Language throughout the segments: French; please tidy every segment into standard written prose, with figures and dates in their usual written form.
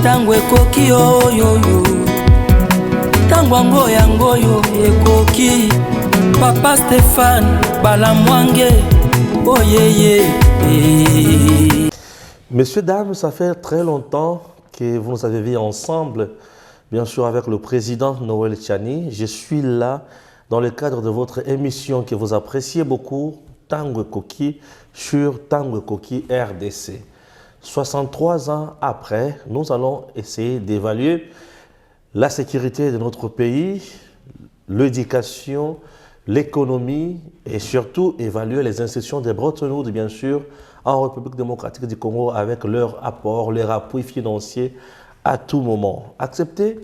tango ekoki oyoyo tango yangoyo ekoki Papa Stéphane Balamwange oyeye. Messieurs, dames, ça fait très longtemps que vous nous avez vus ensemble, bien sûr avec le président Noël Tchani. Je suis là dans le cadre de votre émission que vous appréciez beaucoup, Tango Koki, sur Tango Koki RDC. 63 ans après, nous allons essayer d'évaluer la sécurité de notre pays, l'éducation, l'économie et surtout évaluer les institutions de Bretton Woods, bien sûr, en République démocratique du Congo avec leur apport, leur appui financier à tout moment. Acceptez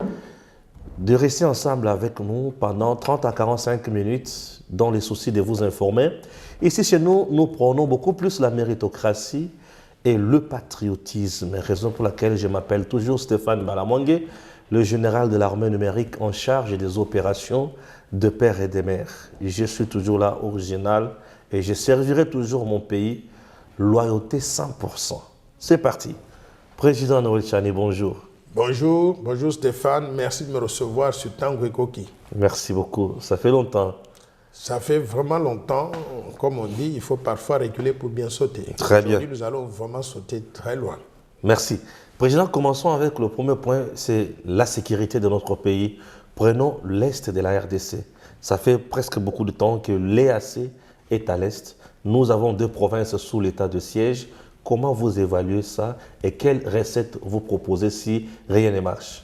de rester ensemble avec nous pendant 30 à 45 minutes dans les soucis de vous informer. Ici chez nous, nous prenons beaucoup plus la méritocratie et le patriotisme, raison pour laquelle je m'appelle toujours Stéphane Balamwange, le général de l'armée numérique en charge des opérations de père et de mère. Je suis toujours là, original, et je servirai toujours mon pays, loyauté 100%. C'est parti. Président Noël Tchani, bonjour. Bonjour, bonjour Stéphane, merci de me recevoir sur Tango Koki. Merci beaucoup, ça fait longtemps. Ça fait vraiment longtemps, comme on dit, il faut parfois reculer pour bien sauter. Très bien. Aujourd'hui, nous allons vraiment sauter très loin. Merci. Président, commençons avec le premier point, c'est la sécurité de notre pays. Prenons l'Est de la RDC. Ça fait presque beaucoup de temps que l'EAC est à l'Est. Nous avons 2 provinces sous l'état de siège. Comment vous évaluez ça et quelles recettes vous proposez si rien ne marche?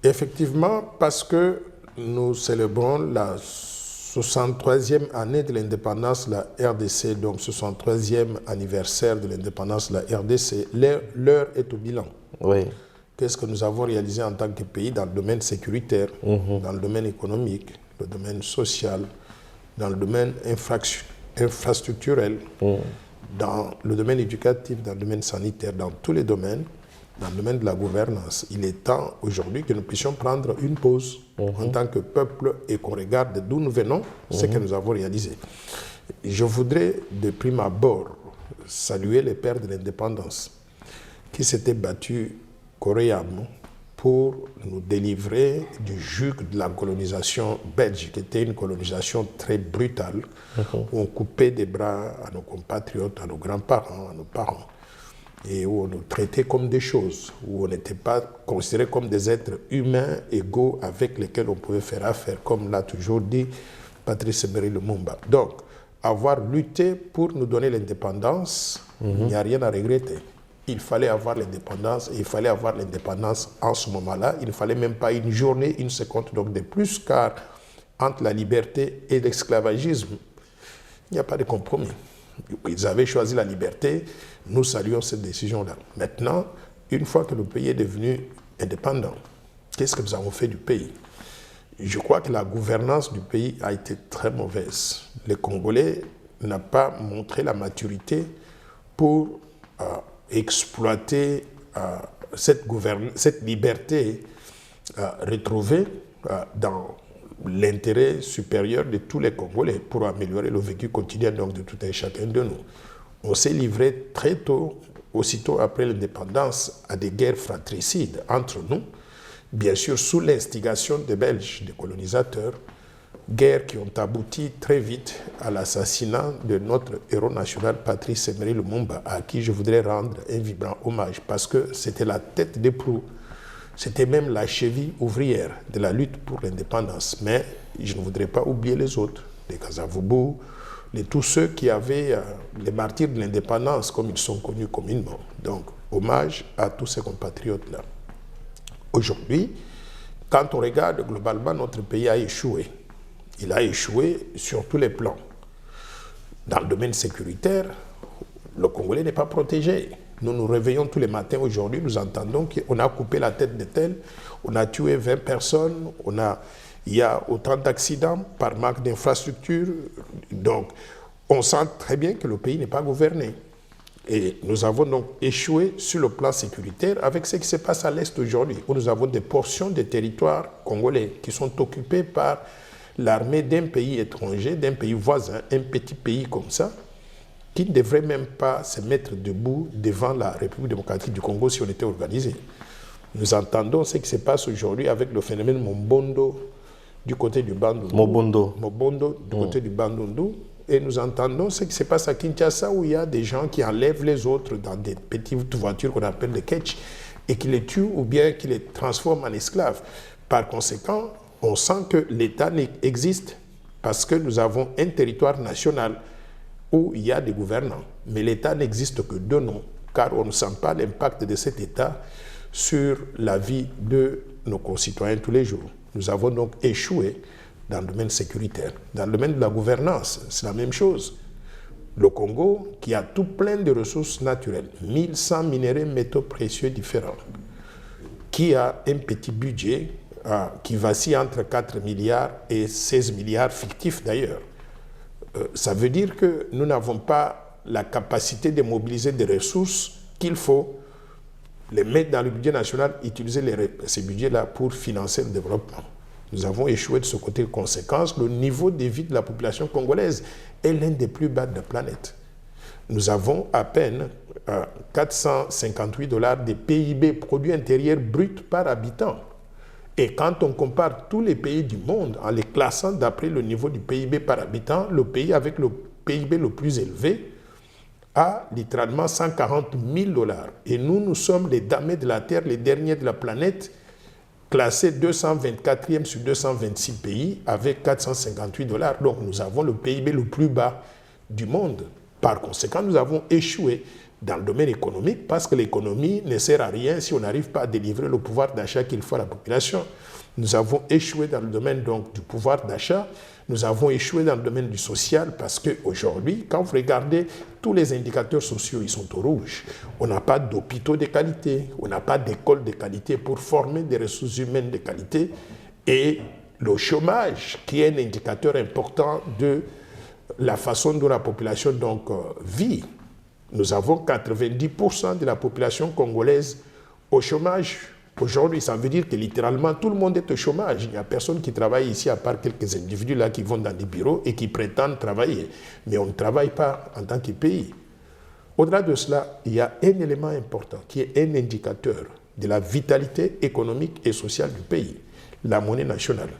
Effectivement, parce que nous célébrons la 63e année de l'indépendance de la RDC, donc 63e anniversaire de l'indépendance de la RDC, l'heure est au bilan. Oui. Qu'est-ce que nous avons réalisé en tant que pays dans le domaine sécuritaire, dans le domaine économique, le domaine social, dans le domaine infrastructurel, dans le domaine éducatif, dans le domaine sanitaire, dans tous les domaines, dans le domaine de la gouvernance. Il est temps aujourd'hui que nous puissions prendre une pause en tant que peuple et qu'on regarde d'où nous venons, ce que nous avons réalisé. Je voudrais de prime abord saluer les pères de l'indépendance qui s'étaient battus corréablement pour nous délivrer du joug de la colonisation belge, qui était une colonisation très brutale, où on coupait des bras à nos compatriotes, à nos grands-parents, à nos parents, et où on nous traitait comme des choses, où on n'était pas considérés comme des êtres humains égaux avec lesquels on pouvait faire affaire, comme l'a toujours dit Patrice Emery Lumumba. Donc, avoir lutté pour nous donner l'indépendance, il n'y a rien à regretter. Il fallait avoir l'indépendance, et il fallait avoir l'indépendance en ce moment-là. Il ne fallait même pas une journée, une seconde donc de plus, car entre la liberté et l'esclavagisme, il n'y a pas de compromis. Ils avaient choisi la liberté, nous saluons cette décision-là. Maintenant, une fois que le pays est devenu indépendant, qu'est-ce que nous avons fait du pays? Je crois que la gouvernance du pays a été très mauvaise. Les Congolais n'ont pas montré la maturité pour exploiter cette liberté retrouvée dans l'intérêt supérieur de tous les Congolais pour améliorer le vécu quotidien donc, de tout un chacun de nous. On s'est livré très tôt, aussitôt après l'indépendance, à des guerres fratricides entre nous, bien sûr sous l'instigation des Belges, des colonisateurs, guerres qui ont abouti très vite à l'assassinat de notre héros national Patrice Emery Lumumba, à qui je voudrais rendre un vibrant hommage, parce que c'était la tête des proues, c'était même la cheville ouvrière de la lutte pour l'indépendance. Mais je ne voudrais pas oublier les autres, les Kasavubu, tous ceux qui avaient les martyrs de l'indépendance, comme ils sont connus communément. Donc, hommage à tous ces compatriotes-là. Aujourd'hui, quand on regarde globalement, notre pays a échoué. Il a échoué sur tous les plans. Dans le domaine sécuritaire, le Congolais n'est pas protégé. Nous nous réveillons tous les matins aujourd'hui, nous entendons qu'on a coupé la tête de tel, on a tué 20 personnes, il y a autant d'accidents par manque d'infrastructures. Donc, on sent très bien que le pays n'est pas gouverné. Et nous avons donc échoué sur le plan sécuritaire avec ce qui se passe à l'Est aujourd'hui, où nous avons des portions des territoires congolais qui sont occupés par l'armée d'un pays étranger, d'un pays voisin, un petit pays comme ça, qui ne devrait même pas se mettre debout devant la République démocratique du Congo si on était organisé. Nous entendons ce qui se passe aujourd'hui avec le phénomène Mobondo du côté du Bandundu. Mobondo du côté du Bandundu. Et nous entendons ce qui se passe à Kinshasa où il y a des gens qui enlèvent les autres dans des petites voitures qu'on appelle des ketch et qui les tuent ou bien qui les transforment en esclaves. Par conséquent, on sent que l'État existe parce que nous avons un territoire national où il y a des gouvernants. Mais l'État n'existe que de nom, car on ne sent pas l'impact de cet État sur la vie de nos concitoyens tous les jours. Nous avons donc échoué dans le domaine sécuritaire. Dans le domaine de la gouvernance, c'est la même chose. Le Congo, qui a tout plein de ressources naturelles, 1100 minéraux métaux précieux différents, qui a un petit budget qui vacille entre 4 milliards et 16 milliards fictifs d'ailleurs. Ça veut dire que nous n'avons pas la capacité de mobiliser des ressources qu'il faut les mettre dans le budget national, utiliser ces budgets-là pour financer le développement. Nous avons échoué de ce côté. Conséquence, le niveau de vie de la population congolaise est l'un des plus bas de la planète. Nous avons à peine 458 $ de PIB, produit intérieur brut par habitant. Et quand on compare tous les pays du monde, en les classant d'après le niveau du PIB par habitant, le pays avec le PIB le plus élevé a littéralement 140 000 $. Et nous sommes les damnés de la Terre, les derniers de la planète, classés 224e sur 226 pays avec 458 $. Donc nous avons le PIB le plus bas du monde. Par conséquent, nous avons échoué dans le domaine économique parce que l'économie ne sert à rien si on n'arrive pas à délivrer le pouvoir d'achat qu'il faut à la population. Nous avons échoué dans le domaine donc, du pouvoir d'achat. Nous avons échoué dans le domaine du social parce qu'aujourd'hui, quand vous regardez tous les indicateurs sociaux, ils sont au rouge. On n'a pas d'hôpitaux de qualité, on n'a pas d'écoles de qualité pour former des ressources humaines de qualité. Et le chômage, qui est un indicateur important de la façon dont la population donc, vit. Nous avons 90% de la population congolaise au chômage. Aujourd'hui, ça veut dire que littéralement tout le monde est au chômage. Il n'y a personne qui travaille ici à part quelques individus là qui vont dans des bureaux et qui prétendent travailler. Mais on ne travaille pas en tant que pays. Au-delà de cela, il y a un élément important qui est un indicateur de la vitalité économique et sociale du pays, la monnaie nationale.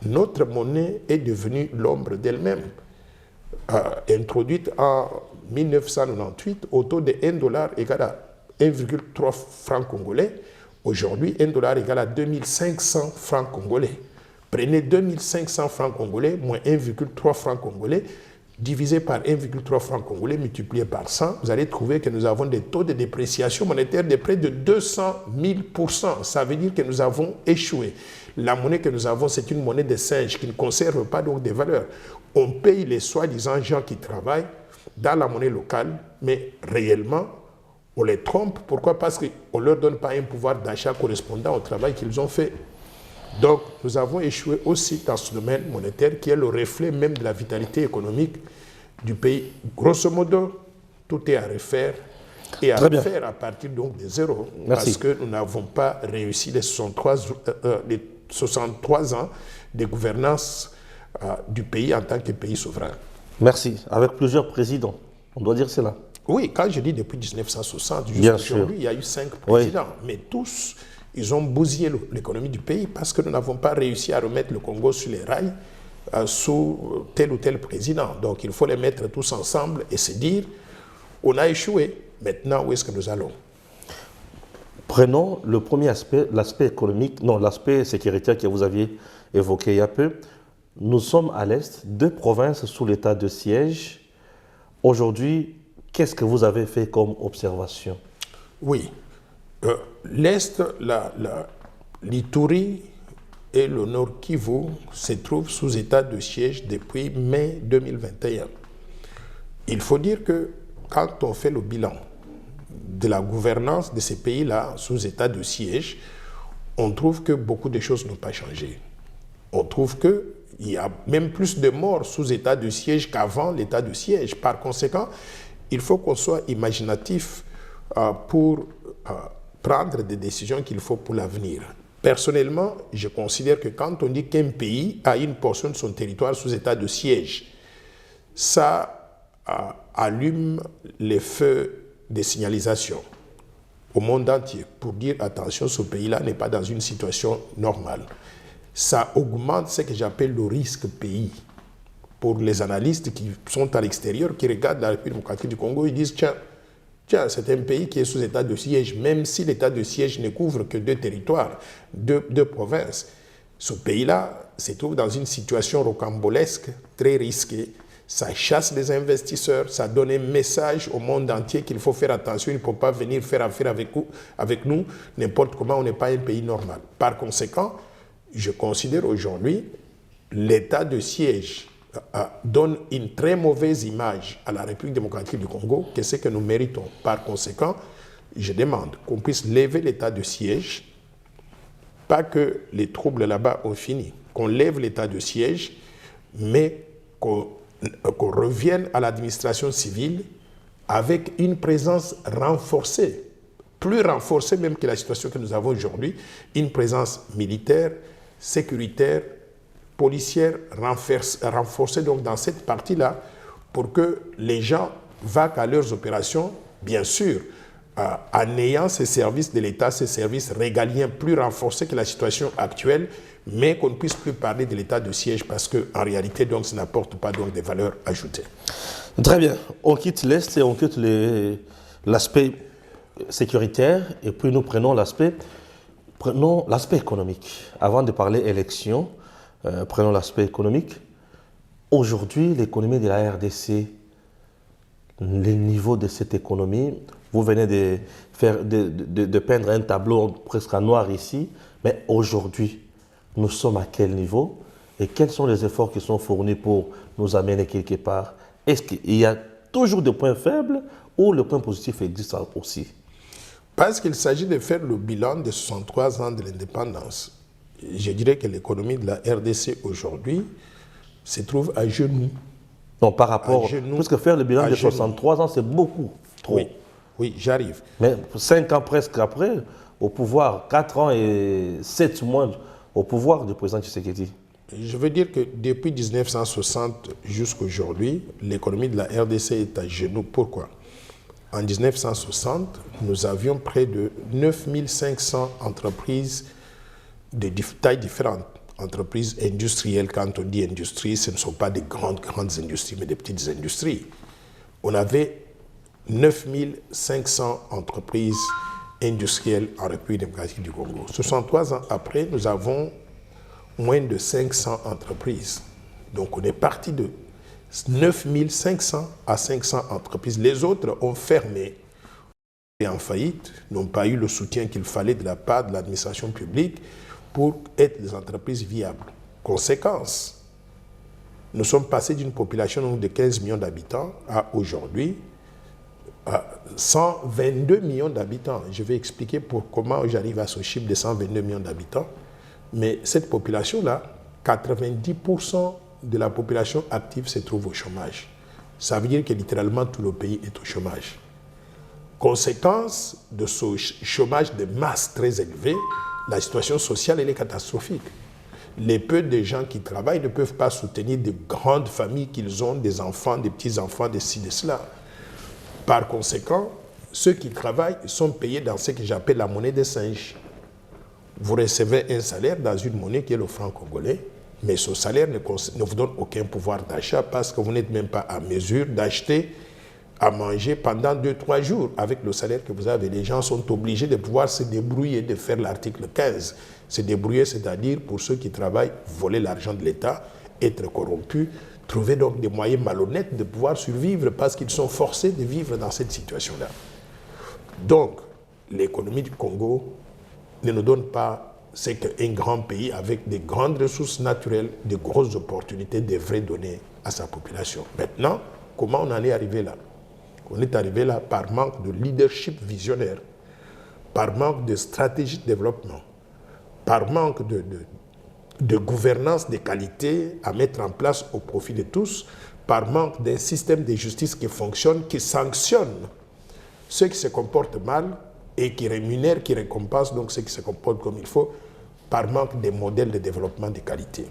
Notre monnaie est devenue l'ombre d'elle-même. Introduite en 1998 au taux de 1 $ égale à 1,3 francs congolais. Aujourd'hui, 1 $ égale à 2500 francs congolais. Prenez 2500 francs congolais moins 1,3 francs congolais, divisé par 1,3 francs congolais, multiplié par 100, vous allez trouver que nous avons des taux de dépréciation monétaire de près de 200 000%. Ça veut dire que nous avons échoué. La monnaie que nous avons, c'est une monnaie de singe qui ne conserve pas donc des valeurs. On paye les soi-disant gens qui travaillent dans la monnaie locale, mais réellement, on les trompe. Pourquoi? Parce qu'on ne leur donne pas un pouvoir d'achat correspondant au travail qu'ils ont fait. Donc, nous avons échoué aussi dans ce domaine monétaire qui est le reflet même de la vitalité économique du pays. Grosso modo, tout est à refaire et à refaire à partir donc de zéro. Merci. Parce que nous n'avons pas réussi les 63 ans de gouvernance du pays en tant que pays souverain. Merci. Avec plusieurs présidents, on doit dire cela. Oui, quand je dis depuis 1960, jusqu'à aujourd'hui, il y a eu 5 présidents. Oui. Mais tous, ils ont bousillé l'économie du pays parce que nous n'avons pas réussi à remettre le Congo sur les rails sous tel ou tel président. Donc il faut les mettre tous ensemble et se dire, on a échoué, maintenant où est-ce que nous allons? Prenons le premier aspect, l'aspect économique, non, l'aspect sécuritaire que vous aviez évoqué il y a peu. Nous sommes à l'Est, 2 provinces sous l'état de siège. Aujourd'hui, qu'est-ce que vous avez fait comme observation? Oui. L'Est, l'Ituri et le Nord Kivu se trouvent sous état de siège depuis mai 2021. Il faut dire que quand on fait le bilan de la gouvernance de ces pays-là sous état de siège, on trouve que beaucoup de choses n'ont pas changé. On trouve qu'il y a même plus de morts sous état de siège qu'avant l'état de siège. Par conséquent, il faut qu'on soit imaginatif pour prendre des décisions qu'il faut pour l'avenir. Personnellement, je considère que quand on dit qu'un pays a une portion de son territoire sous état de siège, ça allume les feux de signalisation au monde entier pour dire attention, ce pays-là n'est pas dans une situation normale. Ça augmente ce que j'appelle le risque pays. Pour les analystes qui sont à l'extérieur, qui regardent la République démocratique du Congo, ils disent tiens, c'est un pays qui est sous état de siège, même si l'état de siège ne couvre que 2 territoires, 2 provinces. Ce pays-là se trouve dans une situation rocambolesque, très risquée. Ça chasse les investisseurs, ça donne un message au monde entier qu'il faut faire attention, il ne faut pas venir faire affaire avec nous n'importe comment, on n'est pas un pays normal. Par conséquent, je considère aujourd'hui l'état de siège donne une très mauvaise image à la République démocratique du Congo, que c'est que nous méritons. Par conséquent, je demande qu'on puisse lever l'état de siège, pas que les troubles là-bas ont fini, qu'on lève l'état de siège, mais qu'on revienne à l'administration civile avec une présence renforcée, plus renforcée même que la situation que nous avons aujourd'hui, une présence militaire, sécuritaire, policière renforcée donc dans cette partie-là pour que les gens vaquent à leurs opérations, bien sûr, en ayant ces services de l'État, ces services régaliens plus renforcés que la situation actuelle, mais qu'on ne puisse plus parler de l'état de siège parce qu'en réalité, donc, ça n'apporte pas donc, des valeurs ajoutées. Très bien. On quitte l'Est et on quitte l'aspect sécuritaire et puis nous prenons l'aspect économique. Avant de parler élection, prenons l'aspect économique. Aujourd'hui, l'économie de la RDC, le niveau de cette économie, vous venez de peindre un tableau presque en noir ici, mais aujourd'hui, nous sommes à quel niveau et quels sont les efforts qui sont fournis pour nous amener quelque part? Est-ce qu'il y a toujours des points faibles ou le point positif existe aussi? Parce qu'il s'agit de faire le bilan de 63 ans de l'indépendance. Je dirais que l'économie de la RDC aujourd'hui se trouve à genoux. Non, par rapport, parce que faire le bilan de 63 ans, c'est beaucoup trop. Oui, j'arrive. Mais 5 ans presque après, au pouvoir, 4 ans et 7 mois au pouvoir du président Tshisekedi. Je veux dire que depuis 1960 jusqu'à aujourd'hui, l'économie de la RDC est à genoux. Pourquoi? En 1960, nous avions près de 9500 entreprises de tailles différentes. Entreprises industrielles, quand on dit industrie, ce ne sont pas des grandes industries, mais des petites industries. On avait 9500 entreprises industrielles en République démocratique du Congo. 63 ans après, nous avons moins de 500 entreprises. Donc on est parti de 9500 à 500 entreprises. Les autres ont fermé et en faillite, n'ont pas eu le soutien qu'il fallait de la part de l'administration publique pour être des entreprises viables. Conséquence, nous sommes passés d'une population de 15 millions d'habitants à aujourd'hui 122 millions d'habitants. Je vais expliquer comment j'arrive à ce chiffre de 122 millions d'habitants. Mais cette population-là, 90% de la population active se trouve au chômage. Ça veut dire que littéralement tout le pays est au chômage. Conséquence de ce chômage de masse très élevé, la situation sociale elle est catastrophique. Les peu de gens qui travaillent ne peuvent pas soutenir de grandes familles qu'ils ont, des enfants, des petits-enfants, de ci, de cela. Par conséquent, ceux qui travaillent sont payés dans ce que j'appelle la monnaie des singes. Vous recevez un salaire dans une monnaie qui est le franc congolais, mais ce salaire ne vous donne aucun pouvoir d'achat parce que vous n'êtes même pas à mesure d'acheter à manger pendant 2-3 jours avec le salaire que vous avez. Les gens sont obligés de pouvoir se débrouiller, de faire l'article 15. Se débrouiller, c'est-à-dire pour ceux qui travaillent, voler l'argent de l'État, être corrompus, trouver donc des moyens malhonnêtes de pouvoir survivre parce qu'ils sont forcés de vivre dans cette situation-là. Donc, l'économie du Congo ne nous donne pas ce qu'un grand pays avec des grandes ressources naturelles, de grosses opportunités devrait donner à sa population. Maintenant, comment on en est arrivé là? On est arrivé là par manque de leadership visionnaire, par manque de stratégie de développement, par manque de gouvernance de qualité à mettre en place au profit de tous, par manque d'un système de justice qui fonctionne, qui sanctionne ceux qui se comportent mal et qui rémunère, qui récompense donc ceux qui se comportent comme il faut, par manque de modèles de développement de qualité.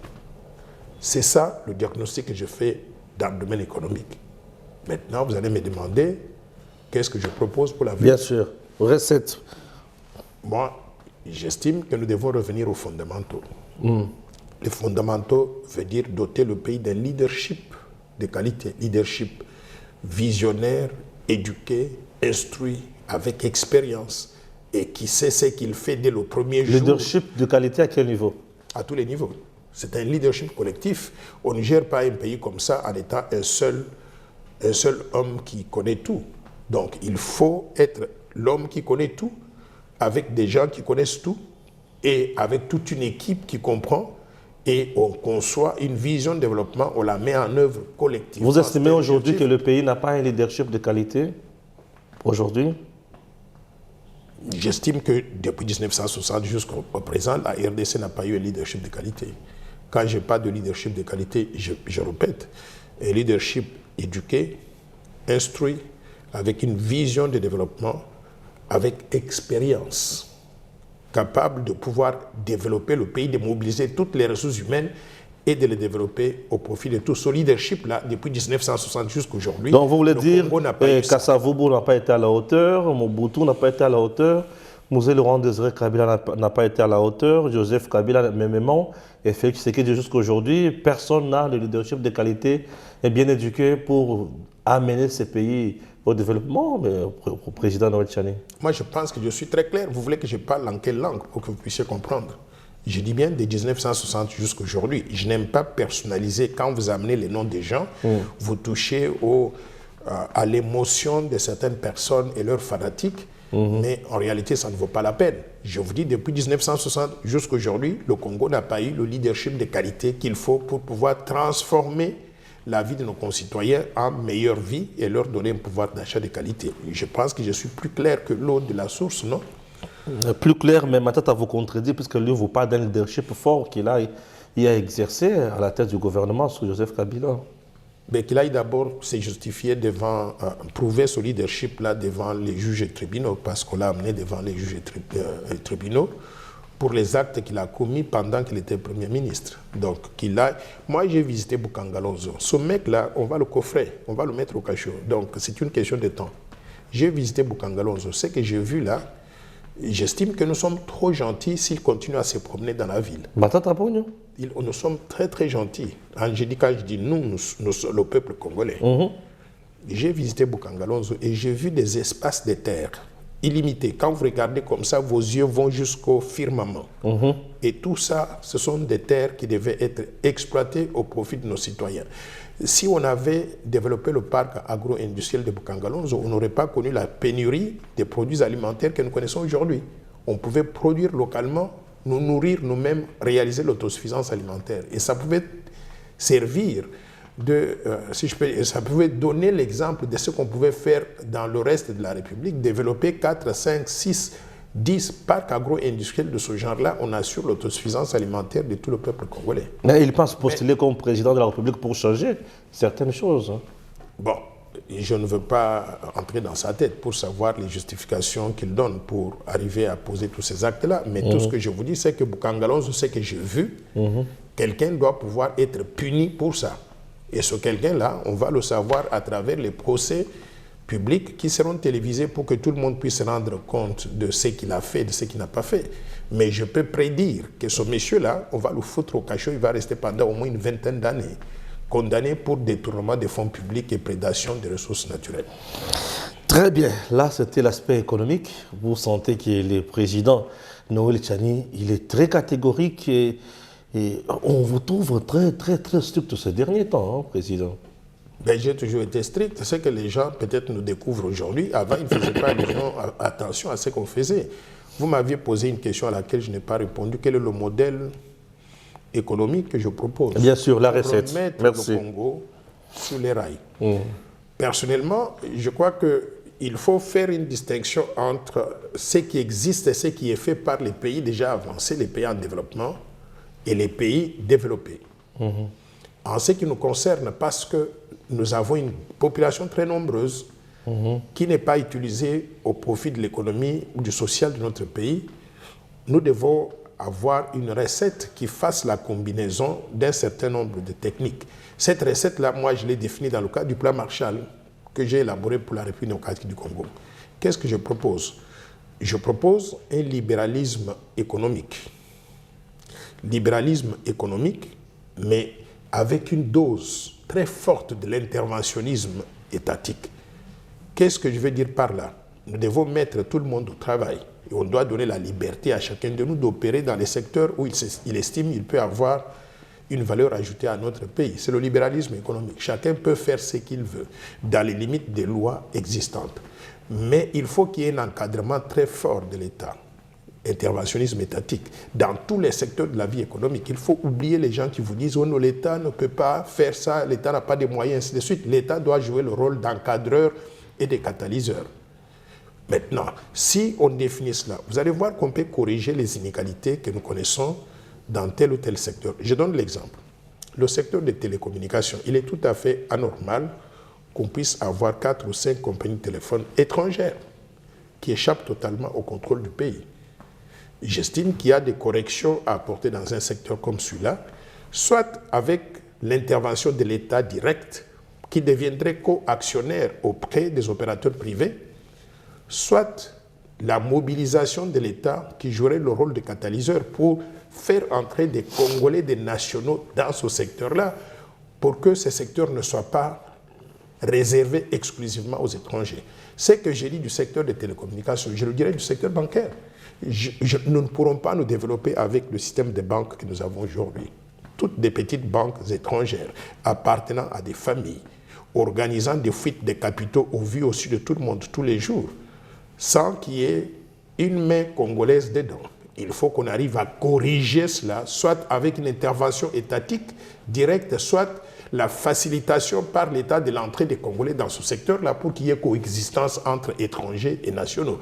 C'est ça le diagnostic que je fais dans le domaine économique. Maintenant, vous allez me demander qu'est-ce que je propose pour l'avenir. Bien sûr. Recette. Moi, j'estime que nous devons revenir aux fondamentaux. Les fondamentaux veut dire doter le pays d'un leadership de qualité, leadership visionnaire, éduqué, instruit, avec expérience et qui sait ce qu'il fait dès le premier jour. Leadership de qualité à quel niveau? À tous les niveaux. C'est un leadership collectif. On ne gère pas un pays comme ça en étant un seul homme qui connaît tout. Donc il faut être l'homme qui connaît tout, avec des gens qui connaissent tout et avec toute une équipe qui comprend, et on conçoit une vision de développement, on la met en œuvre collectivement. Vous estimez aujourd'hui que le pays n'a pas un leadership de qualité aujourd'hui? J'estime que depuis 1960 jusqu'au présent, la RDC n'a pas eu un leadership de qualité. Quand je parle de leadership de qualité, je répète, un leadership éduqué, instruit, avec une vision de développement, avec expérience, capable de pouvoir développer le pays, de mobiliser toutes les ressources humaines et de les développer au profit de tout ce leadership-là, depuis 1960 jusqu'à aujourd'hui. Donc vous voulez dire que Kasavubu n'a pas été à la hauteur, Mobutu n'a pas été à la hauteur, Mouzé Laurent Désiré Kabila n'a pas été à la hauteur, Joseph Kabila mêmement, et Félix Tshisekedi jusqu'à aujourd'hui, personne n'a le leadership de qualité et bien éduqué pour amener ces pays au développement, au président Noël Tchani. Moi, je pense que je suis très clair. Vous voulez que je parle en quelle langue pour que vous puissiez comprendre? Je dis bien de 1960 jusqu'à aujourd'hui. Je n'aime pas personnaliser. Quand vous amenez les noms des gens, vous touchez à l'émotion de certaines personnes et leurs fanatiques, mais en réalité, ça ne vaut pas la peine. Je vous dis, depuis 1960 jusqu'à aujourd'hui, le Congo n'a pas eu le leadership de qualité qu'il faut pour pouvoir transformer la vie de nos concitoyens en meilleure vie et leur donner un pouvoir d'achat de qualité. Je pense que je suis plus clair que l'eau de la source, non? Plus clair, mais maintenant, vous contredit, puisque lui vous parle d'un leadership fort qu'il a exercé à la tête du gouvernement sous Joseph Kabila. Mais qu'il aille d'abord se justifier devant, prouver ce leadership-là devant les juges et tribunaux, parce qu'on l'a amené devant les juges et tribunaux pour les actes qu'il a commis pendant qu'il était Premier ministre. Donc, moi, j'ai visité Bukangalonzo. Ce mec-là, on va le coffrer, on va le mettre au cachot. Donc, c'est une question de temps. J'ai visité Bukangalonzo. Ce que j'ai vu là, j'estime que nous sommes trop gentils s'il continue à se promener dans la ville. Nous sommes très, très gentils. Quand je dis nous sommes le peuple congolais. J'ai visité Bukangalonzo et j'ai vu des espaces de terre illimité. Quand vous regardez comme ça, vos yeux vont jusqu'au firmament. Et tout ça, ce sont des terres qui devaient être exploitées au profit de nos citoyens. Si on avait développé le parc agro-industriel de Bukangalonzo, on n'aurait pas connu la pénurie des produits alimentaires que nous connaissons aujourd'hui. On pouvait produire localement, nous nourrir nous-mêmes, réaliser l'autosuffisance alimentaire. Et ça pouvait servir ça pouvait donner l'exemple de ce qu'on pouvait faire dans le reste de la République, développer 4, 5, 6, 10 parcs agro-industriels de ce genre-là, on assure l'autosuffisance alimentaire de tout le peuple congolais. Mais il pense postuler comme président de la République pour changer certaines choses. Bon, je ne veux pas entrer dans sa tête pour savoir les justifications qu'il donne pour arriver à poser tous ces actes-là, mais tout ce que je vous dis, c'est que Bukangalonzo, ce que j'ai vu, quelqu'un doit pouvoir être puni pour ça. Et ce quelqu'un-là, on va le savoir à travers les procès publics qui seront télévisés pour que tout le monde puisse rendre compte de ce qu'il a fait, de ce qu'il n'a pas fait. Mais je peux prédire que ce monsieur-là, on va le foutre au cachot, il va rester pendant au moins une vingtaine d'années, condamné pour détournement des fonds publics et prédation des ressources naturelles. Très bien. Là, c'était l'aspect économique. Vous sentez que le président Noël Tchani, il est très catégorique et on vous trouve très, très, très strict ces derniers temps, hein, président. Ben, j'ai toujours été strict. C'est que les gens peut-être nous découvrent aujourd'hui. Avant, ils ne faisaient pas attention à ce qu'on faisait. Vous m'aviez posé une question à laquelle je n'ai pas répondu. Quel est le modèle économique que je propose? Bien sûr, la recette. Remettre Merci. le Congo sur les rails. Personnellement, je crois qu'il faut faire une distinction entre ce qui existe et ce qui est fait par les pays déjà avancés, les pays en développement, et les pays développés. En ce qui nous concerne, parce que nous avons une population très nombreuse qui n'est pas utilisée au profit de l'économie ou du social de notre pays, nous devons avoir une recette qui fasse la combinaison d'un certain nombre de techniques. Cette recette-là, moi, je l'ai définie dans le cadre du plan Marshall. que j'ai élaboré pour la République démocratique du Congo. Qu'est-ce que je propose? Je propose un libéralisme économique. Libéralisme économique, mais avec une dose très forte de l'interventionnisme étatique. Qu'est-ce que je veux dire par là? Nous devons mettre tout le monde au travail. Et on doit donner la liberté à chacun de nous d'opérer dans les secteurs où il estime qu'il peut avoir une valeur ajoutée à notre pays. C'est le libéralisme économique. Chacun peut faire ce qu'il veut, dans les limites des lois existantes. Mais il faut qu'il y ait un encadrement très fort de l'État. Interventionnisme étatique, dans tous les secteurs de la vie économique. Il faut oublier les gens qui vous disent « Oh non, l'État ne peut pas faire ça, l'État n'a pas de moyens, ainsi de suite ». L'État doit jouer le rôle d'encadreur et de catalyseur. Maintenant, si on définit cela, vous allez voir qu'on peut corriger les inégalités que nous connaissons dans tel ou tel secteur. Je donne l'exemple. Le secteur des télécommunications, il est tout à fait anormal qu'on puisse avoir 4 ou 5 compagnies de téléphone étrangères qui échappent totalement au contrôle du pays. J'estime qu'il y a des corrections à apporter dans un secteur comme celui-là, soit avec l'intervention de l'État direct, qui deviendrait co-actionnaire auprès des opérateurs privés, soit la mobilisation de l'État qui jouerait le rôle de catalyseur pour faire entrer des Congolais, des nationaux dans ce secteur-là, pour que ce secteur ne soit pas réservé exclusivement aux étrangers. Ce que j'ai dit du secteur des télécommunications, je le dirais du secteur bancaire. Nous ne pourrons pas nous développer avec le système de banques que nous avons aujourd'hui. Toutes des petites banques étrangères appartenant à des familles, organisant des fuites de capitaux au vu au-dessus de tout le monde tous les jours, sans qu'il y ait une main congolaise dedans. Il faut qu'on arrive à corriger cela, soit avec une intervention étatique directe, soit la facilitation par l'État de l'entrée des Congolais dans ce secteur-là pour qu'il y ait coexistence entre étrangers et nationaux.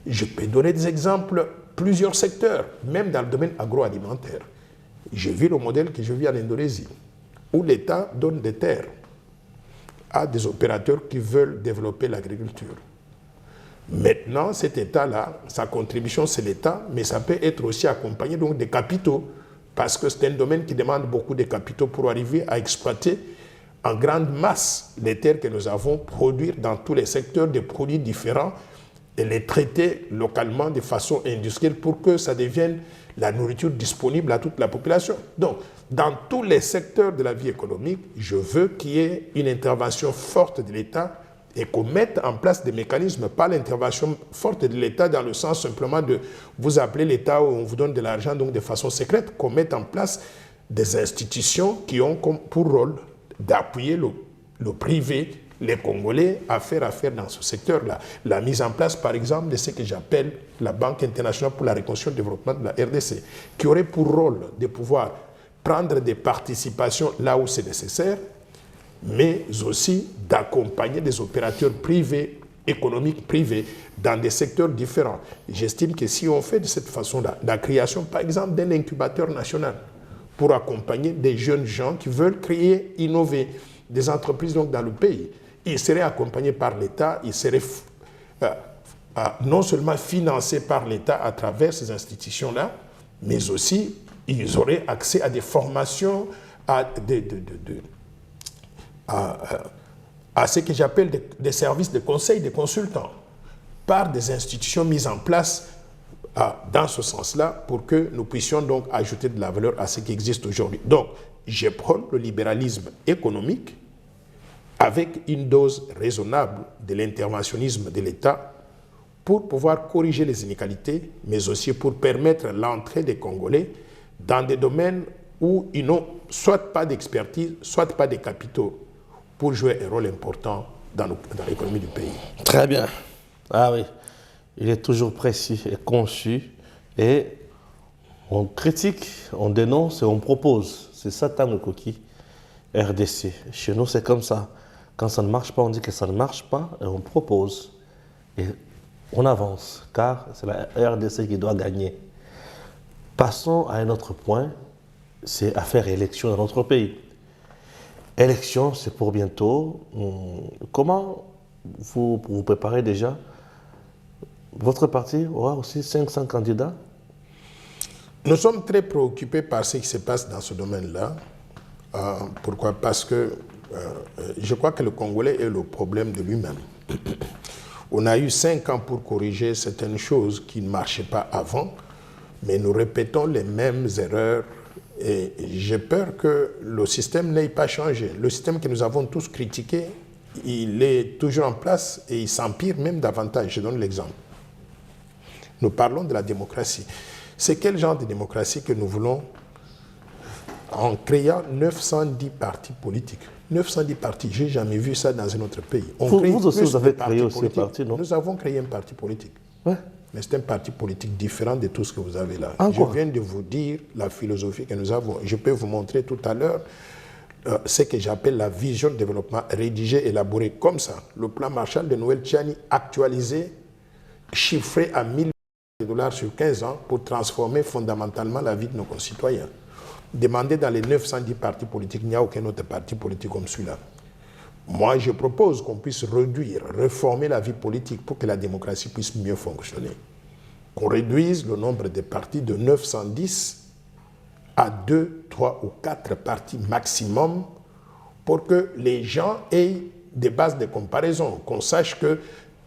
Je peux donner des exemples, plusieurs secteurs, même dans le domaine agroalimentaire. J'ai vu le modèle que je vis en Indonésie, où l'État donne des terres à des opérateurs qui veulent développer l'agriculture. Maintenant, cet État-là, sa contribution, c'est l'État, mais ça peut être aussi accompagné donc des capitaux, parce que c'est un domaine qui demande beaucoup de capitaux pour arriver à exploiter en grande masse les terres que nous avons, produire dans tous les secteurs des produits différents et les traiter localement de façon industrielle pour que ça devienne la nourriture disponible à toute la population. Donc, dans tous les secteurs de la vie économique, je veux qu'il y ait une intervention forte de l'État et qu'on mette en place des mécanismes, pas l'intervention forte de l'État dans le sens simplement de vous appeler l'État où on vous donne de l'argent donc de façon secrète, qu'on mette en place des institutions qui ont comme pour rôle d'appuyer le privé, les Congolais à faire affaire dans ce secteur-là. La mise en place, par exemple, de ce que j'appelle la Banque internationale pour la reconstruction et le développement de la RDC, qui aurait pour rôle de pouvoir prendre des participations là où c'est nécessaire, mais aussi d'accompagner des opérateurs privés, économiques privés, dans des secteurs différents. J'estime que si on fait de cette façon-là, la création, par exemple, d'un incubateur national pour accompagner des jeunes gens qui veulent créer, innover, des entreprises donc dans le pays, ils seraient accompagnés par l'État, ils seraient non seulement financés par l'État à travers ces institutions-là, mais aussi ils auraient accès à des formations, à ce que j'appelle des services de conseil, des consultants, par des institutions mises en place dans ce sens-là pour que nous puissions donc ajouter de la valeur à ce qui existe aujourd'hui. Donc, je prône le libéralisme économique avec une dose raisonnable de l'interventionnisme de l'État pour pouvoir corriger les inégalités, mais aussi pour permettre l'entrée des Congolais dans des domaines où ils n'ont soit pas d'expertise, soit pas de capitaux pour jouer un rôle important dans l'économie du pays. Très bien. Ah oui, il est toujours précis et conçu et on critique, on dénonce et on propose. C'est ça, Tango Koki, RDC. Chez nous, c'est comme ça. Quand ça ne marche pas, on dit que ça ne marche pas et on propose. Et on avance, car c'est la RDC qui doit gagner. Passons à un autre point, c'est à faire élection dans notre pays. Élection, c'est pour bientôt. Comment vous préparez déjà? Votre parti aura aussi 500 candidats? Nous sommes très préoccupés par ce qui se passe dans ce domaine-là. Pourquoi? Parce que je crois que le Congolais est le problème de lui-même. On a eu 5 ans pour corriger certaines choses qui ne marchaient pas avant, mais nous répétons les mêmes erreurs et j'ai peur que le système n'ait pas changé. Le système que nous avons tous critiqué, il est toujours en place et il s'empire même davantage. Je donne l'exemple. Nous parlons de la démocratie. C'est quel genre de démocratie que nous voulons en créant 910 partis politiques? 910 partis, je n'ai jamais vu ça dans un autre pays. Vous aussi, vous avez créé aussi un parti, non? Nous avons créé un parti politique. Ouais. Mais c'est un parti politique différent de tout ce que vous avez là. Encore? Je viens de vous dire la philosophie que nous avons. Je peux vous montrer tout à l'heure ce que j'appelle la vision de développement rédigée, élaborée comme ça. Le plan Marshall de Noël Tchani actualisé, chiffré à 1 000 $ sur 15 ans pour transformer fondamentalement la vie de nos concitoyens. Demandez dans les 910 partis politiques, il n'y a aucun autre parti politique comme celui-là. Moi, je propose qu'on puisse réduire, réformer la vie politique pour que la démocratie puisse mieux fonctionner. Qu'on réduise le nombre de partis de 910 à 2, 3 ou 4 partis maximum pour que les gens aient des bases de comparaison, qu'on sache que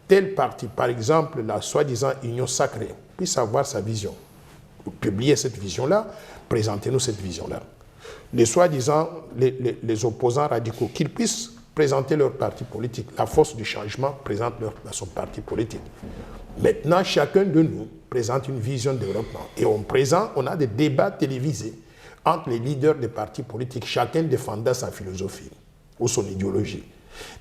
tel parti, par exemple, la soi-disant Union Sacrée, puisse avoir sa vision. Publiez cette vision-là, présentez-nous cette vision-là. Les soi-disant, les opposants radicaux, qu'ils puissent présenter leur parti politique. La force du changement présente son parti politique. Maintenant, chacun de nous présente une vision de développement. Et on a des débats télévisés entre les leaders des partis politiques, chacun défendant sa philosophie ou son idéologie.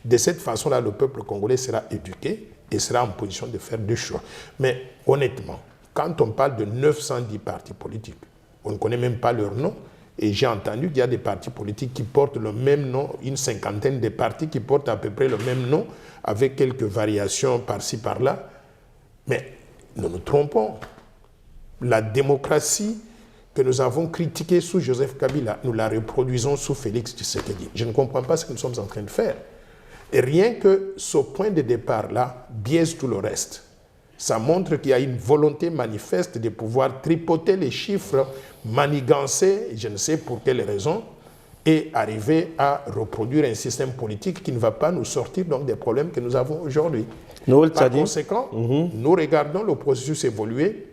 De cette façon-là, le peuple congolais sera éduqué et sera en position de faire des choix. Mais honnêtement, quand on parle de 910 partis politiques, on ne connaît même pas leur nom. Et j'ai entendu qu'il y a des partis politiques qui portent le même nom, une cinquantaine de partis qui portent à peu près le même nom, avec quelques variations par-ci, par-là. Mais nous nous trompons. La démocratie que nous avons critiquée sous Joseph Kabila, nous la reproduisons sous Félix Tshisekedi. Je ne comprends pas ce que nous sommes en train de faire. Et rien que ce point de départ-là biaise tout le reste. Ça montre qu'il y a une volonté manifeste de pouvoir tripoter les chiffres, manigancer, je ne sais pour quelle raison, et arriver à reproduire un système politique qui ne va pas nous sortir donc, des problèmes que nous avons aujourd'hui. Par conséquent, nous regardons le processus évoluer.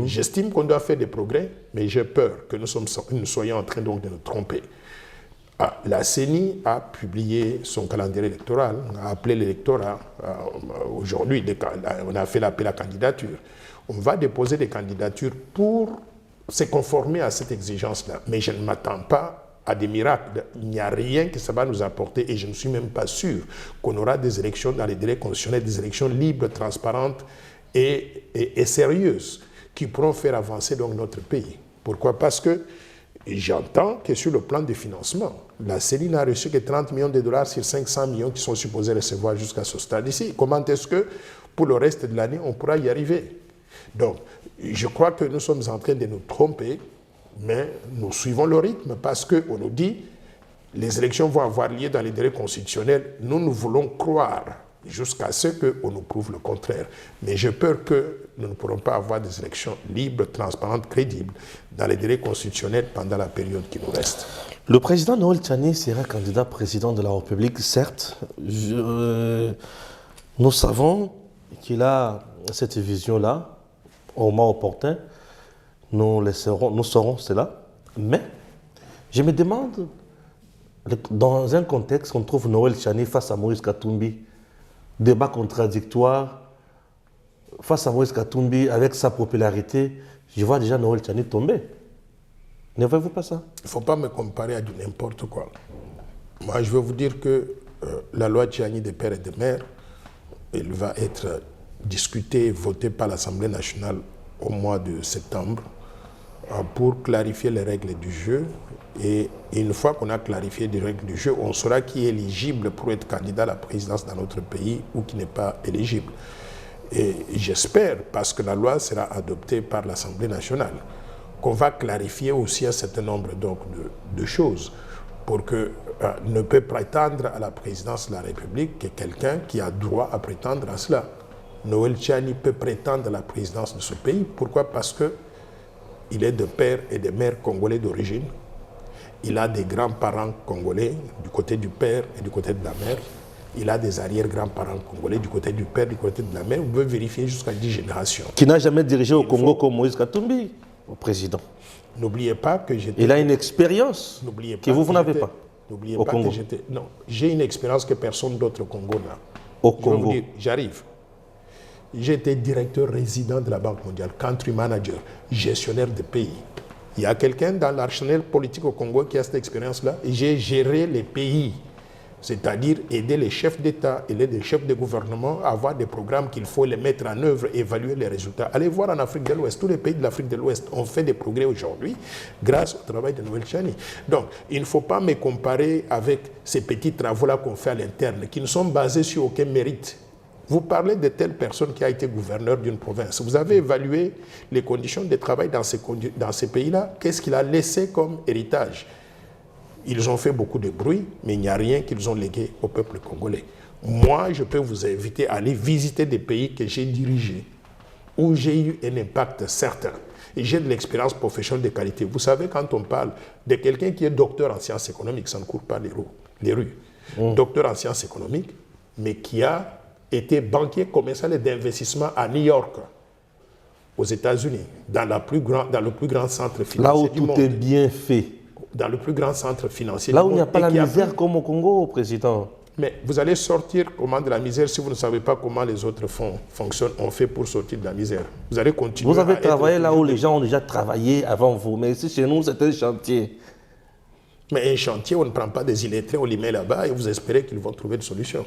J'estime qu'on doit faire des progrès, mais j'ai peur que nous soyons en train donc, de nous tromper. La CENI a publié son calendrier électoral, a appelé l'électorat. Aujourd'hui, on a fait l'appel à candidature. On va déposer des candidatures pour se conformer à cette exigence-là. Mais je ne m'attends pas à des miracles. Il n'y a rien que ça va nous apporter et je ne suis même pas sûr qu'on aura des élections dans les délais constitutionnels, des élections libres, transparentes et sérieuses qui pourront faire avancer donc, notre pays. Pourquoi? Parce que j'entends que sur le plan de financement, la CENI n'a reçu que 30 millions de dollars sur 500 millions qui sont supposés recevoir jusqu'à ce stade ici. Comment est-ce que pour le reste de l'année, on pourra y arriver? Donc, je crois que nous sommes en train de nous tromper, mais nous suivons le rythme parce qu'on nous dit les élections vont avoir lieu dans les délais constitutionnels. Nous voulons croire jusqu'à ce qu'on nous prouve le contraire. Mais j'ai peur que nous ne pourrons pas avoir des élections libres, transparentes, crédibles dans les délais constitutionnels pendant la période qui nous reste. Le président Noël Tchani sera candidat président de la République, certes. Nous savons qu'il a cette vision-là, au moment opportun. Nous saurons cela. Mais je me demande, dans un contexte qu'on trouve Noël Tchani face à Moïse Katumbi, débat contradictoire, face à Moïse Katumbi, avec sa popularité, je vois déjà Noël Tchani tomber. Ne voyez-vous pas ça? Il ne faut pas me comparer à du n'importe quoi. Moi, je veux vous dire que la loi Tchani des pères et des mères, elle va être discutée et votée par l'Assemblée nationale au mois de septembre pour clarifier les règles du jeu. Et une fois qu'on a clarifié les règles du jeu, on saura qui est éligible pour être candidat à la présidence dans notre pays ou qui n'est pas éligible. Et j'espère, parce que la loi sera adoptée par l'Assemblée nationale, qu'on va clarifier aussi un certain nombre donc, de choses pour que ne peut prétendre à la présidence de la République que quelqu'un qui a droit à prétendre à cela. Noël Tchani peut prétendre à la présidence de ce pays. Pourquoi? Parce qu'il est de père et de mère congolais d'origine. Il a des grands-parents congolais du côté du père et du côté de la mère. Il a des arrière-grands-parents congolais du côté du père, du côté de la mère. Vous pouvez vérifier jusqu'à 10 générations. Qui n'a jamais dirigé au Congo comme Moïse Katumbi, au président. N'oubliez pas que j'étais... Il a une expérience que vous n'avez pas. N'oubliez au pas Congo. que j'étais... Non, j'ai une expérience que personne d'autre au Congo n'a. Au Je vais Congo. vous dire, j'arrive. J'étais directeur résident de la Banque mondiale, country manager, gestionnaire de pays. Il y a quelqu'un dans l'arsenal politique au Congo qui a cette expérience-là. J'ai géré les pays, c'est-à-dire aider les chefs d'État et les chefs de gouvernement à avoir des programmes qu'il faut les mettre en œuvre et évaluer les résultats. Allez voir en Afrique de l'Ouest, tous les pays de l'Afrique de l'Ouest ont fait des progrès aujourd'hui grâce au travail de Noël Tchani. Donc, il ne faut pas me comparer avec ces petits travaux-là qu'on fait à l'interne, qui ne sont basés sur aucun mérite. Vous parlez de telle personne qui a été gouverneur d'une province. Vous avez évalué les conditions de travail dans ces pays-là. Qu'est-ce qu'il a laissé comme héritage? Ils ont fait beaucoup de bruit, mais il n'y a rien qu'ils ont légué au peuple congolais. Moi, je peux vous inviter à aller visiter des pays que j'ai dirigés, où j'ai eu un impact certain. Et j'ai de l'expérience professionnelle de qualité. Vous savez, quand on parle de quelqu'un qui est docteur en sciences économiques, ça ne court pas les rues. Docteur en sciences économiques, mais qui a été banquier commercial et d'investissement à New York, aux États-Unis, dans le plus grand centre financier Là où du tout monde. est bien fait. Dans le plus grand centre financier Là du où il monde. n'y a pas Et la qui a misère comme au Congo, président. Mais vous allez sortir comment de la misère si vous ne savez pas comment les autres fonctionnent, on fait pour sortir de la misère. Vous allez continuer Vous avez à être travaillé là où toujours- les gens ont déjà travaillé avant vous. Mais ici, chez nous, c'est un chantier. Mais un chantier, on ne prend pas des illettrés, on les met là-bas et vous espérez qu'ils vont trouver une solution.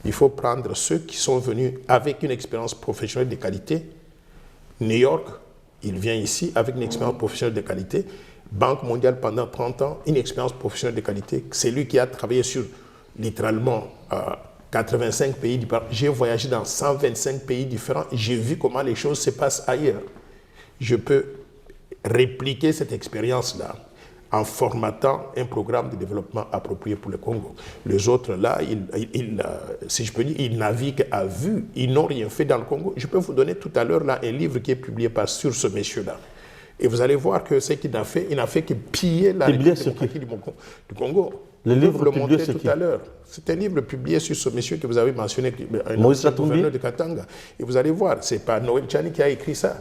Il faut prendre ceux qui sont venus avec une expérience professionnelle de qualité. New York, il vient ici avec une expérience professionnelle de qualité. Banque mondiale pendant 30 ans, une expérience professionnelle de qualité. C'est lui qui a travaillé sur littéralement 85 pays différents. J'ai voyagé dans 125 pays différents. J'ai vu comment les choses se passent ailleurs. Je peux répliquer cette expérience-là en formatant un programme de développement approprié pour le Congo. Les autres, là, si je peux dire, ils naviguent à vue. Ils n'ont rien fait dans le Congo. Je peux vous donner tout à l'heure là un livre qui est publié sur ce monsieur-là. Et vous allez voir que ce qu'il a fait, il n'a fait que piller la Publié République sur démocratique du Congo. Le Je vais livre vous le publié montrer sur tout qui? à l'heure. C'est un livre publié sur ce monsieur que vous avez mentionné, un Moïse ancien Katumbi. gouverneur de Katanga. Et vous allez voir, ce n'est pas Noël Tchani qui a écrit ça,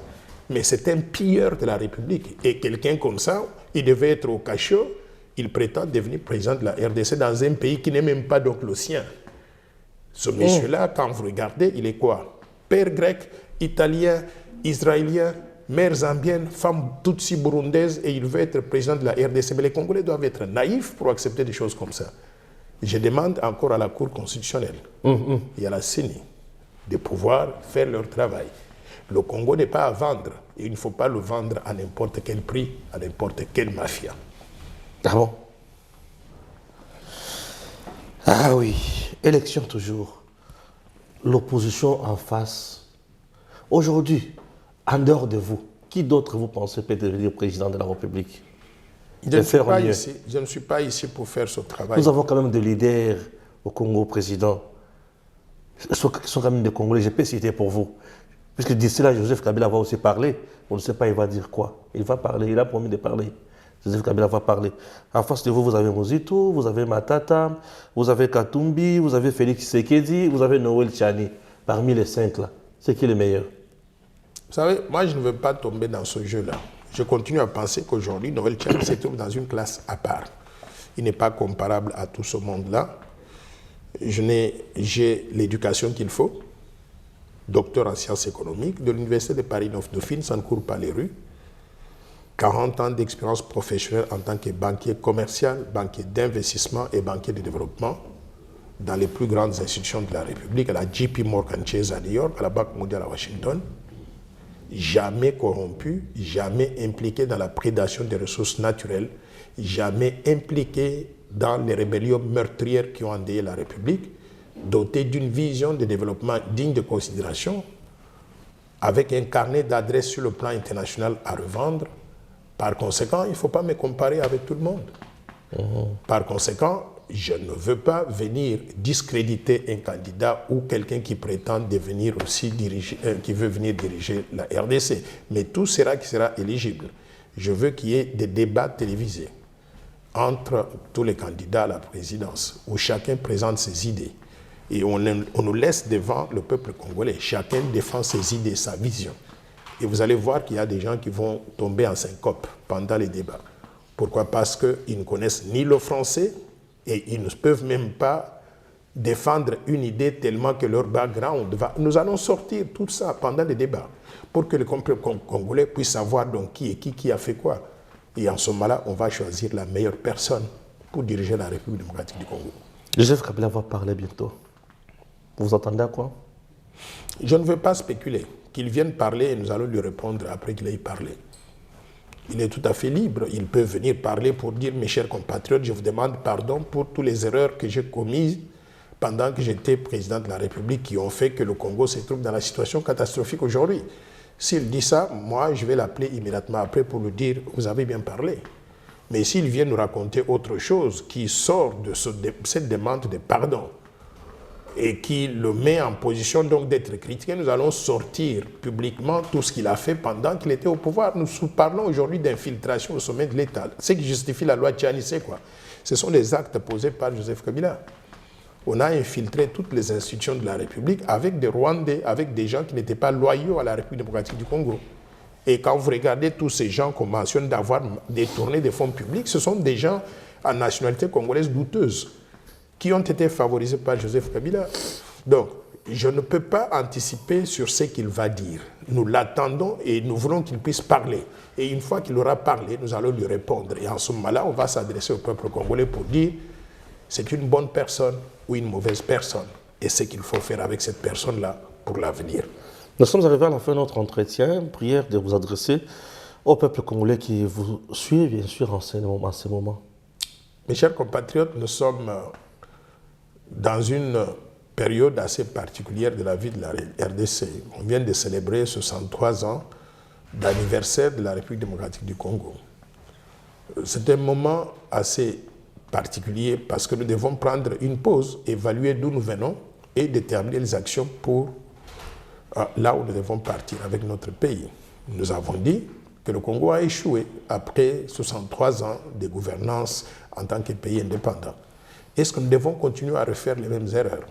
mais c'est un pilleur de la République. Et quelqu'un comme ça, il devait être au cachot, il prétend devenir président de la RDC dans un pays qui n'est même pas donc le sien. Ce monsieur-là, quand vous regardez, il est quoi? Père grec, italien, israélien, mère zambienne, femme tutsi burundaise, et il veut être président de la RDC. Mais les Congolais doivent être naïfs pour accepter des choses comme ça. Je demande encore à la Cour constitutionnelle et à la CENI de pouvoir faire leur travail. Le Congo n'est pas à vendre. Et il ne faut pas le vendre à n'importe quel prix, à n'importe quelle mafia. Ah bon? Ah oui, élection toujours. L'opposition en face. Aujourd'hui, en dehors de vous, qui d'autre vous pensez peut devenir président de la République? Je ne suis pas ici pour faire ce travail. Nous avons quand même des leaders au Congo, président. Ils sont quand même des Congolais, je peux citer pour vous. Puisque d'ici là, Joseph Kabila va aussi parler. On ne sait pas, il va dire quoi. Il va parler, il a promis de parler. Joseph Kabila va parler. En face de vous, vous avez Mozito, vous avez Matata, vous avez Katumbi, vous avez Félix Tshisekedi, vous avez Noël Tchani. Parmi les 5 là, c'est qui est le meilleur? Vous savez, moi je ne veux pas tomber dans ce jeu-là. Je continue à penser qu'aujourd'hui, Noël Tchani se trouve dans une classe à part. Il n'est pas comparable à tout ce monde-là. J'ai l'éducation qu'il faut, docteur en sciences économiques de l'Université de Paris-Dauphine, ça ne court pas les rues. 40 ans d'expérience professionnelle en tant que banquier commercial, banquier d'investissement et banquier de développement dans les plus grandes institutions de la République, à la JP Morgan Chase à New York, à la Banque mondiale à Washington. Jamais corrompu, jamais impliqué dans la prédation des ressources naturelles, jamais impliqué dans les rébellions meurtrières qui ont endeuillé la République, doté d'une vision de développement digne de considération, avec un carnet d'adresses sur le plan international à revendre. Par conséquent, il ne faut pas me comparer avec tout le monde. Par conséquent, je ne veux pas venir discréditer un candidat ou quelqu'un qui prétend devenir aussi qui veut venir diriger la RDC. Mais tout sera qui sera éligible. Je veux qu'il y ait des débats télévisés entre tous les candidats à la présidence, où chacun présente ses idées. Et on nous laisse devant le peuple congolais. Chacun défend ses idées, sa vision. Et vous allez voir qu'il y a des gens qui vont tomber en syncope pendant les débats. Pourquoi? Parce qu'ils ne connaissent ni le français et ils ne peuvent même pas défendre une idée tellement que leur background va... Nous allons sortir tout ça pendant les débats pour que le peuple congolais puisse savoir donc qui a fait quoi. Et en ce moment-là, on va choisir la meilleure personne pour diriger la République démocratique du Congo. Joseph Kabila va parler bientôt. Vous attendez à quoi? Je ne veux pas spéculer. Qu'il vienne parler et nous allons lui répondre après qu'il ait parlé. Il est tout à fait libre. Il peut venir parler pour dire, mes chers compatriotes, je vous demande pardon pour toutes les erreurs que j'ai commises pendant que j'étais président de la République qui ont fait que le Congo se trouve dans la situation catastrophique aujourd'hui. S'il dit ça, moi, je vais l'appeler immédiatement après pour lui dire, vous avez bien parlé. Mais s'il vient nous raconter autre chose qui sort de cette demande de pardon, et qui le met en position donc d'être critiqué, nous allons sortir publiquement tout ce qu'il a fait pendant qu'il était au pouvoir. Nous parlons aujourd'hui d'infiltration au sommet de l'État. Ce qui justifie la loi Tchani, c'est quoi? Ce sont les actes posés par Joseph Kabila. On a infiltré toutes les institutions de la République avec des Rwandais, avec des gens qui n'étaient pas loyaux à la République démocratique du Congo. Et quand vous regardez tous ces gens qu'on mentionne d'avoir détourné des fonds publics, ce sont des gens à nationalité congolaise douteuse, qui ont été favorisés par Joseph Kabila. Donc, je ne peux pas anticiper sur ce qu'il va dire. Nous l'attendons et nous voulons qu'il puisse parler. Et une fois qu'il aura parlé, nous allons lui répondre. Et en ce moment-là, on va s'adresser au peuple congolais pour dire c'est une bonne personne ou une mauvaise personne. Et ce qu'il faut faire avec cette personne-là pour l'avenir. Nous sommes arrivés à la fin de notre entretien. Prière de vous adresser au peuple congolais qui vous suit, bien sûr, en ce moment. Mes chers compatriotes, nous sommes dans une période assez particulière de la vie de la RDC. On vient de célébrer 63 ans d'anniversaire de la République démocratique du Congo. C'est un moment assez particulier parce que nous devons prendre une pause, évaluer d'où nous venons et déterminer les actions pour là où nous devons partir avec notre pays. Nous avons dit que le Congo a échoué après 63 ans de gouvernance en tant que pays indépendant. Est-ce que nous devons continuer à refaire les mêmes erreurs?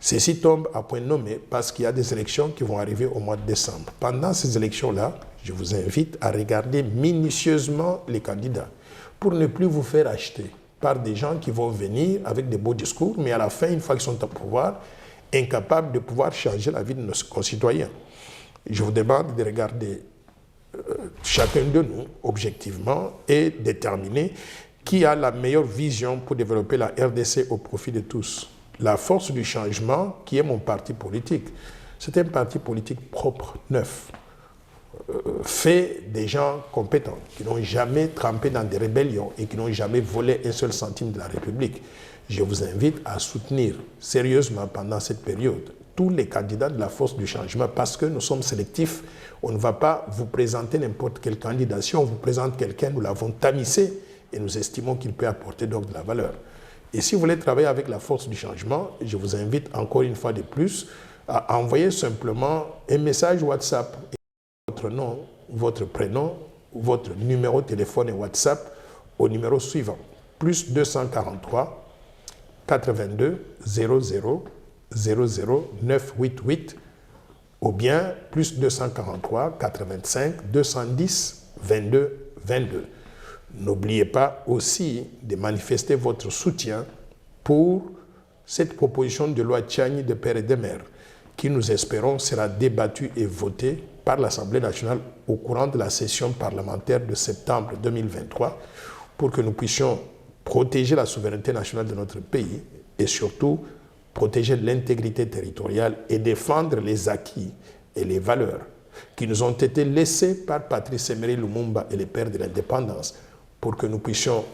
Ceci tombe à point nommé parce qu'il y a des élections qui vont arriver au mois de décembre. Pendant ces élections-là, je vous invite à regarder minutieusement les candidats pour ne plus vous faire acheter par des gens qui vont venir avec des beaux discours, mais à la fin, une fois qu'ils sont au pouvoir, incapables de pouvoir changer la vie de nos concitoyens. Je vous demande de regarder chacun de nous objectivement et déterminer qui a la meilleure vision pour développer la RDC au profit de tous. La force du changement, qui est mon parti politique, c'est un parti politique propre, neuf, fait des gens compétents, qui n'ont jamais trempé dans des rébellions et qui n'ont jamais volé un seul centime de la République. Je vous invite à soutenir sérieusement pendant cette période tous les candidats de la force du changement parce que nous sommes sélectifs. On ne va pas vous présenter n'importe quel candidat. Si on vous présente quelqu'un, nous l'avons tamisé et nous estimons qu'il peut apporter donc de la valeur. Et si vous voulez travailler avec la force du changement, je vous invite encore une fois de plus à envoyer simplement un message WhatsApp, votre nom, votre prénom, votre numéro de téléphone et WhatsApp au numéro suivant, plus 243 82 00 00 988 ou bien plus 243 85 210 22 22. N'oubliez pas aussi de manifester votre soutien pour cette proposition de loi Tchani de père et de mère qui, nous espérons, sera débattue et votée par l'Assemblée nationale au courant de la session parlementaire de septembre 2023 pour que nous puissions protéger la souveraineté nationale de notre pays et surtout protéger l'intégrité territoriale et défendre les acquis et les valeurs qui nous ont été laissés par Patrice Emery Lumumba et les pères de l'indépendance pour que nous puissions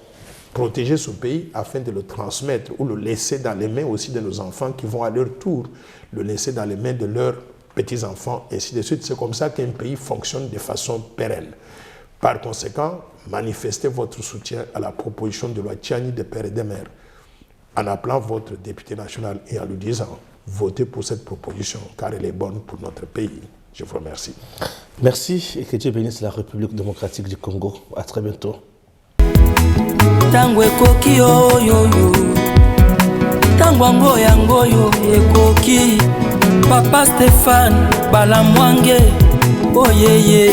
protéger ce pays afin de le transmettre ou le laisser dans les mains aussi de nos enfants qui vont à leur tour le laisser dans les mains de leurs petits-enfants, et ainsi de suite. C'est comme ça qu'un pays fonctionne de façon pérenne. Par conséquent, manifestez votre soutien à la proposition de loi Tchani de père et de mère en appelant votre député national et en lui disant « Votez pour cette proposition car elle est bonne pour notre pays ». Je vous remercie. Merci et que Dieu bénisse la République démocratique du Congo. À très bientôt. tango ekoki oyoyo tango yango yo ekoki Papa Stéphane Balamwange oyeye